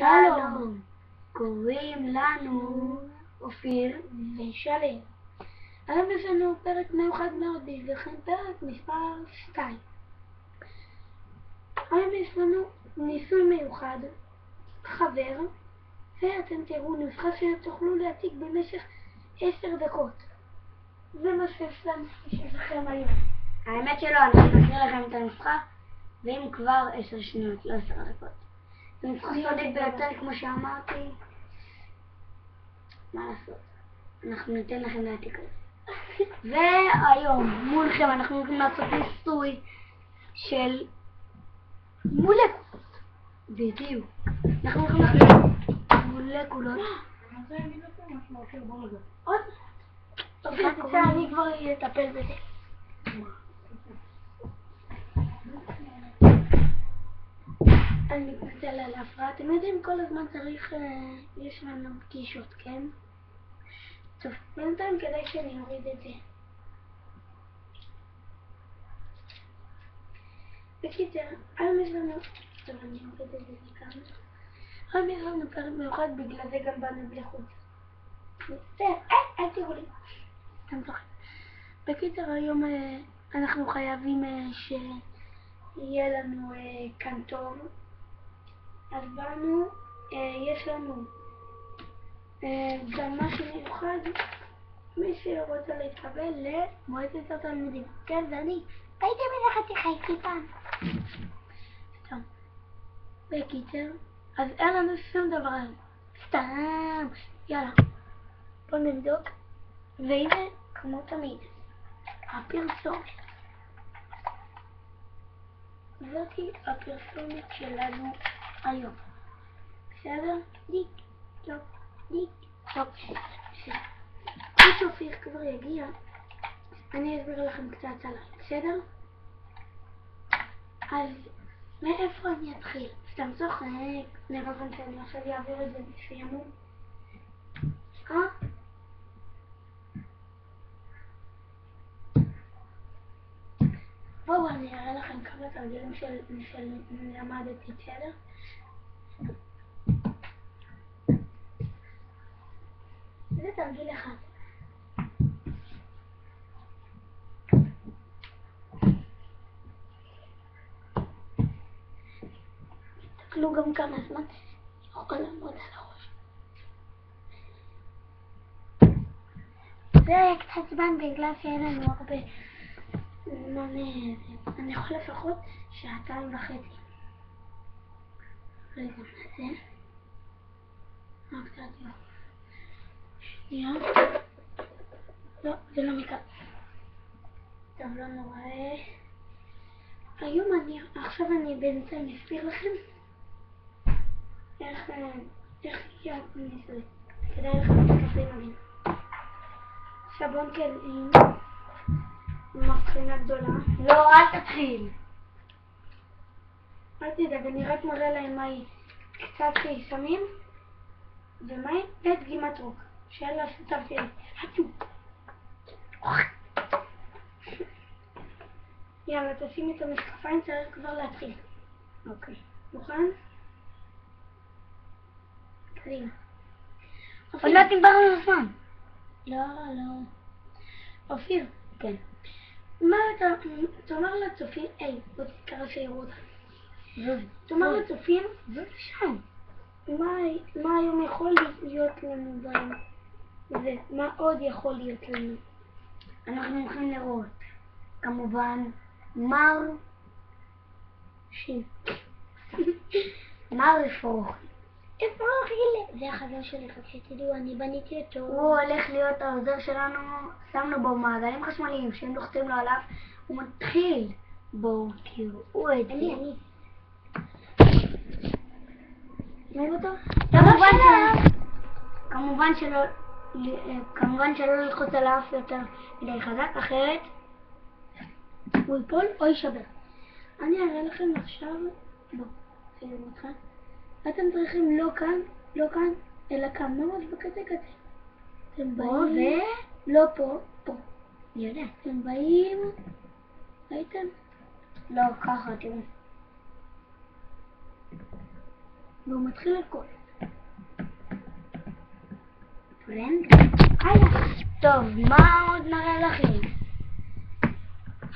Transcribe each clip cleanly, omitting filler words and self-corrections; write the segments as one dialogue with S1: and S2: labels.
S1: שלום, קוראים לנו אופיר ושלם. היום יש לנו פרק מיוחד מאוד, לכן פרק מספר 2. היום יש לנו ניסוי מיוחד, חבר, ואתם תראו נוסחה שתוכלו להציג במשך 10 דקות. זה מה שיש לכם היום.
S2: האמת שלא, אנחנו נקריא לכם את הנוסחה, ואם כבר 10 שניות, לא 10 דקות. זה נוסחה סודית ביותר, כמו שאמרתי. מה לעשות? אנחנו ניתן לכם להעתיק את זה. והיום, מולכם, אנחנו הולכים לעשות ניסוי של מולקולות. בדיוק. אנחנו הולכים לעשות מולקולות.
S1: עוד? אופיר, תצא, אני כבר אטפל בזה. אני מתנצל על ההפרעה. אתם יודעים, כל הזמן צריך, יש לנו פגישות, כן? טוב, בינתיים כדאי שאני אוריד את זה. בקיצר, היום יש לנו, טוב, אני אוריד את זה כאן. היום יש לנו פרק מיוחד, בגלל זה גם באנו בלי חוץ. מצטער, אל תראו לי. אתם זוכרים. בקיצר, היום אנחנו חייבים שיהיה לנו כאן טוב. אז באנו, יש לנו גם משהו מיוחד, מי שרוצה להתקבל למועצת התלמידים. כן, זה אני. הייתי מלאכת חייתי פעם. סתם. בקיצר, אז אין לנו שום דבר. סתם. יאללה. בוא נבדוק. והנה, כמו תמיד, הפרסומת. זאתי הפרסומת שלנו היום. בסדר? דיק, טוב, דיק, טוב. כשאופיר כבר יגיע, אני אסביר לכם קצת עליי, בסדר? אז מאיפה אני אתחיל? סתם צוחק, נראה לכם שאני עכשיו אעביר את זה בסיימות. בואו אני אראה לכם כמה תרגילים שלמדתי, בסדר? זה תרגיל אחד. תסתכלו גם כמה זמן יכול לעמוד על הראש. זה היה קצת זמן בגלל שאין לנו הרבה זמן. אני יכול לפחות 2.5 שעות. רגע, מה זה? קצת לא. שנייה. לא, זה לא מכאן. טוב, לא נורא. היום עכשיו אני בינתיים אסביר לכם איך יהיה ניסוי. כדאי לכם להתקפל מגן. סבון כלים, מבחינה גדולה.
S2: לא, אל תתחיל.
S1: אל תדאג, אני רק מראה להם מה היא. קצת סמים ומים ודגימת רוק. שאלה שותפתי לי. הצו. יאללה, תשימי את המשקפיים, צריך כבר להתחיל.
S2: אוקיי.
S1: מוכן? קדימה.
S2: עוד לא דיברנו זמן.
S1: לא. אופיר.
S2: כן.
S1: מה תאמר לצופים, בוא תקרא שיראו אותך. תאמר לצופים,
S2: שם.
S1: מה היום יכול להיות לנו בהם? ומה עוד יכול להיות לנו?
S2: אנחנו הולכים לראות, כמובן, מר אפרוחי.
S1: זה החבר שלי, רק שתדעו, אני בניתי אותו.
S2: הוא הולך להיות העוזר שלנו, שמנו בו מעגלים חשמליים, שהם לוחצים לו עליו, הוא מתחיל. בואו תראו את זה.
S1: אני. רואים אותו?
S2: כמובן שלא ללחוץ על האף יותר מדי חזק, אחרת
S1: הוא ייפול או יישבר. אני אראה לכם עכשיו, בואו, תראו אותך. אתם צריכים לא כאן, אלא כאן, ממש בקצה. אתם באים, לא פה.
S2: אני יודע.
S1: אתם באים, ראיתם?
S2: לא, ככה, תראו.
S1: והוא מתחיל לרקוד.
S2: פרנד? טוב, מה עוד נראה לכם?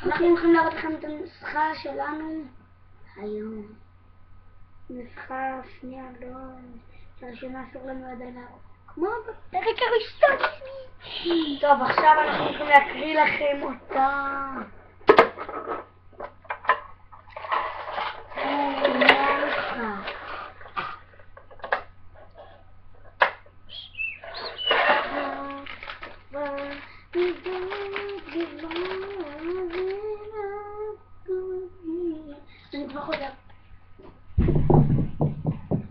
S2: אנחנו הולכים להראות לכם את הנוסחה שלנו היום.
S1: נוסחה שנייה, לא... הראשונה אסור לנו עדיין להראות. כמו בפרק הראשון שלי.
S2: טוב, עכשיו אנחנו הולכים להקריא לכם אותה. הנה הנוסחה.
S1: אני כבר חוזר.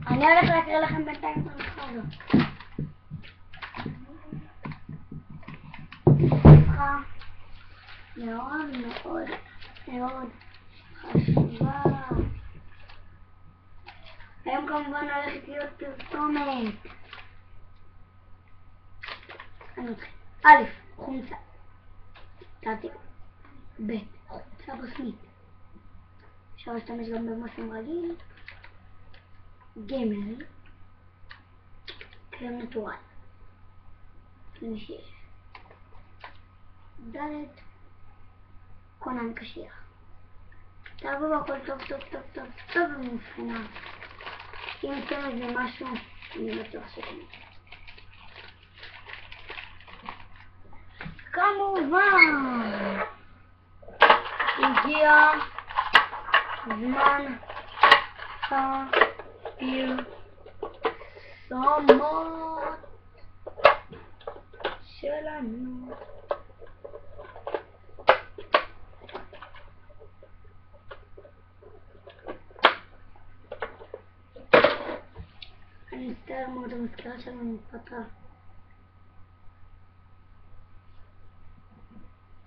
S2: אני הולך להקריא לכם בינתיים את הנוסחה הזאת. נוסחה מאוד מאוד מאוד חשובה. היום כמובן הולכת להיות פרסומת. אני מתחיל. א', חומצה. תעתיק. ב', חומצה רשמית. אפשר להשתמש גם במושם רגיל. ג', קרם נטורל. למי שיש. ד', כונן קשיח. תעבו הכל טוב טוב טוב טוב טוב במבחנה. אם יצא איזה משהו, אני בטוח שכן. כמובן הגיע זמן הפרסומות שלנו. אני מצטער מאוד, המזכירה שלנו מתפטרה.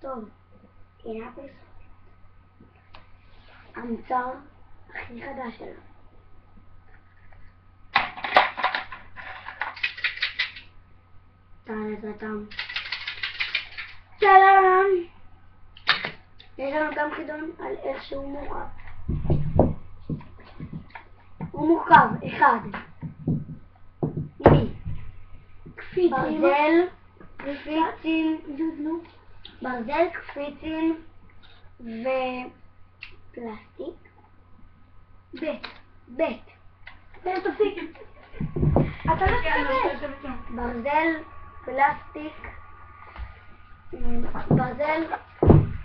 S2: טוב, הנה הפרסומת. המוצר הכי חדש שלנו. טה-טה-טם. טה-טה-טם. יש לנו גם חידון על איך שהוא מורכב. הוא מורכב, אחד. ברזל, קפיצים, ברזל, קפיצים ופלסטיק.
S1: תפסיק. אתה לא תשתמש.
S2: ברזל, פלסטיק, ברזל,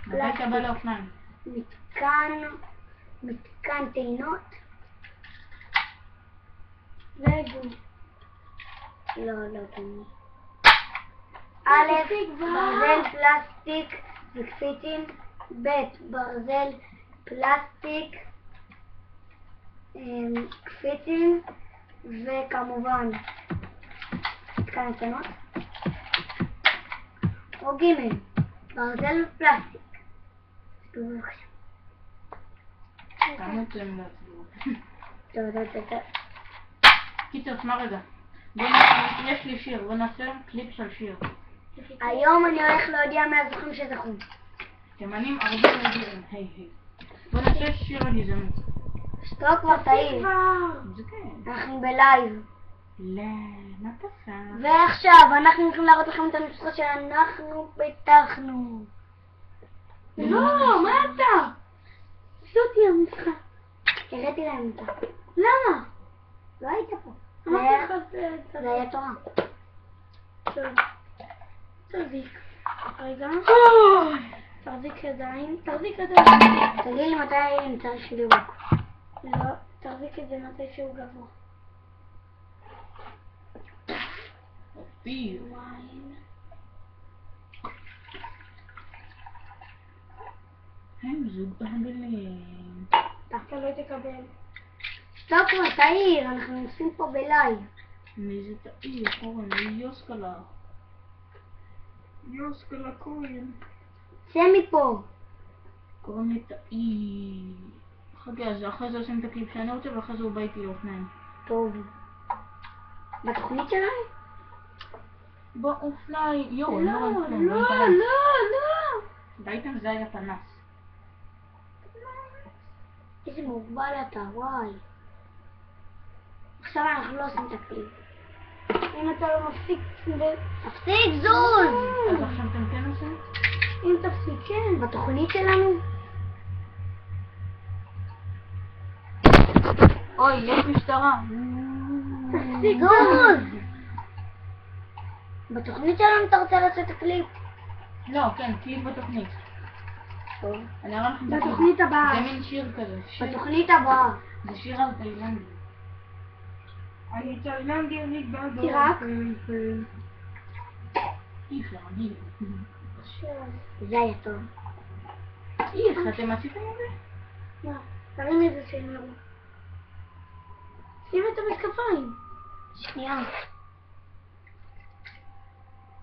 S2: פלסטיק, מתקן טעינות,
S1: וגו.
S2: לא גומי. א', ברזל, פלסטיק וקפיצים. ב', ברזל, פלסטיק, קפיצים וכמובן מתקן טעינות. או ג', ברזל ופלסטיק. בבקשה. טוב.
S3: קיצר, תשמע רגע. יש לי שיר, בוא נעשה קליפ של שיר.
S2: היום אני הולך להודיע מהזוכים שזכו.
S3: תימנים הרבה רגילים, היי. בוא נעשה שיר הגזענות.
S2: שתוק כבר תעיר.
S3: זה כן.
S2: אנחנו בלייב.
S3: לא, מה תעשה?
S2: ועכשיו אנחנו הולכים להראות לכם את הנוסחה שאנחנו פיתחנו.
S1: לא, מה אתה? זאתי המשחק.
S2: הראיתי להם אותה.
S1: למה?
S2: לא היית פה.
S1: אמרתי לך
S2: זה היה תורה.
S1: טוב. תחזיק. רגע. תחזיק ידיים.
S2: תגיד לי מתי נמצא של ירוק.
S1: לא, תחזיק את זה מתי שהוא גבוה.
S3: פיר.
S1: וואין.
S3: הם זוג בהגלים.
S1: אתה לא תקבל.
S2: שתוק כבר תעיר, אנחנו נוסעים פה בלייב.
S3: מי זה תאיר? קוראים לי יוסקלה. יוסקלה כהן.
S2: צא מפה.
S3: קוראים לי תאיר. חכה, אז אחרי זה עושים את הקליפ שאני רוצה ואחרי זה הוא בא איתי לאופניים.
S2: טוב. בתוכנית שלנו?
S3: באופניים. יואו, אני לא רואה כלום.
S1: לא.
S3: ראיתם? זה היה פנס.
S2: איזה מוגבל אתה, וואי. עכשיו אנחנו לא עושים את הקליפ.
S1: אם אתה לא מפסיק...
S2: תפסיק זוז!
S3: אז עכשיו אתם כן עושים?
S1: אם תפסיק, כן.
S2: בתוכנית שלנו?
S3: אוי, יש משטרה.
S1: תפסיק
S2: זוז! בתוכנית שלנו אתה רוצה לעשות את הקליפ?
S3: לא, כן, קליפ בתוכנית. אני אראה לכם את הקליפ.
S1: בתוכנית הבאה.
S3: זה מין שיר כזה.
S2: בתוכנית הבאה.
S3: זה שיר על תאילנדי. אני תאילנדי, אני גדול.
S1: תירק.
S3: אי אפשר, אני...
S2: זה היה טוב.
S3: איך, אתם עשיתם את זה?
S1: מה? תרים את זה שהם יראו. שים את המשקפיים.
S2: שנייה.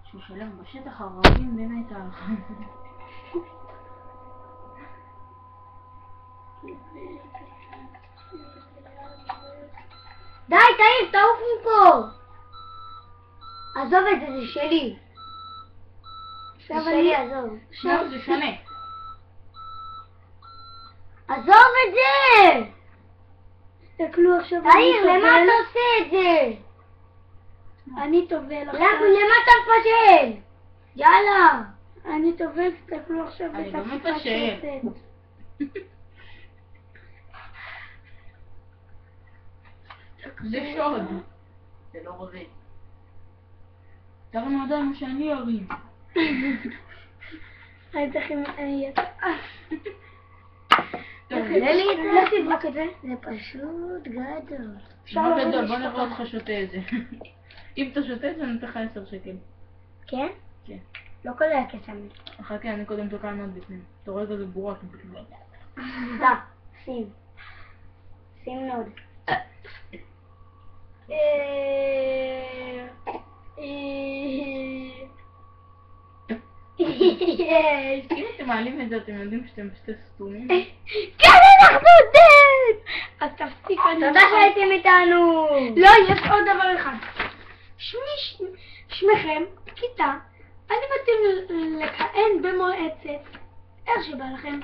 S3: שהוא שלם בשטח הרבים באמת על...
S2: די, תעיף, תעוף מפה! עזוב את זה, זה שלי. זה שלי, עזוב.
S3: לא, זה שונה.
S2: עזוב את זה!
S1: תסתכלו עכשיו.
S2: תעיר, למה אתה עושה את זה?
S1: אני טובל עכשיו.
S2: למה אתה מפשל? יאללה.
S1: אני טובל, תסתכלו עכשיו
S3: אני לא
S1: בתקיפה
S3: מפשל.
S1: שיוצאת.
S3: זה שוד. זה לא רובה. תרנו עדיין שאני ארים.
S1: אני צריך עם...
S2: לא תבדוק את זה. זה פשוט גדול.
S3: מה גדול, בוא נראה אותך שותה את זה. אם אתה שותה את זה, אני נותן לך 10 שקל.
S2: כן?
S3: כן.
S2: לא קולה קסמי.
S3: חכה, אני קודם תוקע מאוד בפנים. אתה רואה כזה בורק.
S2: דה, שים. שים מאוד.
S3: אם אתם מעלים את זה, אתם יודעים שאתם שתי סתומים?
S1: כן, אנחנו יודעים! אז תפסיק, אני...
S2: תודה שהייתם איתנו!
S1: לא, יש עוד דבר אחד. שמכם, כיתה, אני מתאים לכהן במועצת, איך שבא לכם.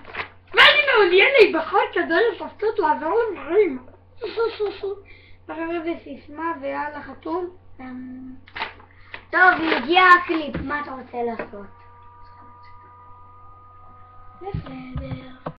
S1: ואני מעוניין להיבחר כדי לפסטות לעזור למורים. וחבר'ה בסיסמה ויאללה חתום.
S2: טוב, הגיע הקליפ, מה אתה רוצה לעשות?
S1: בסדר.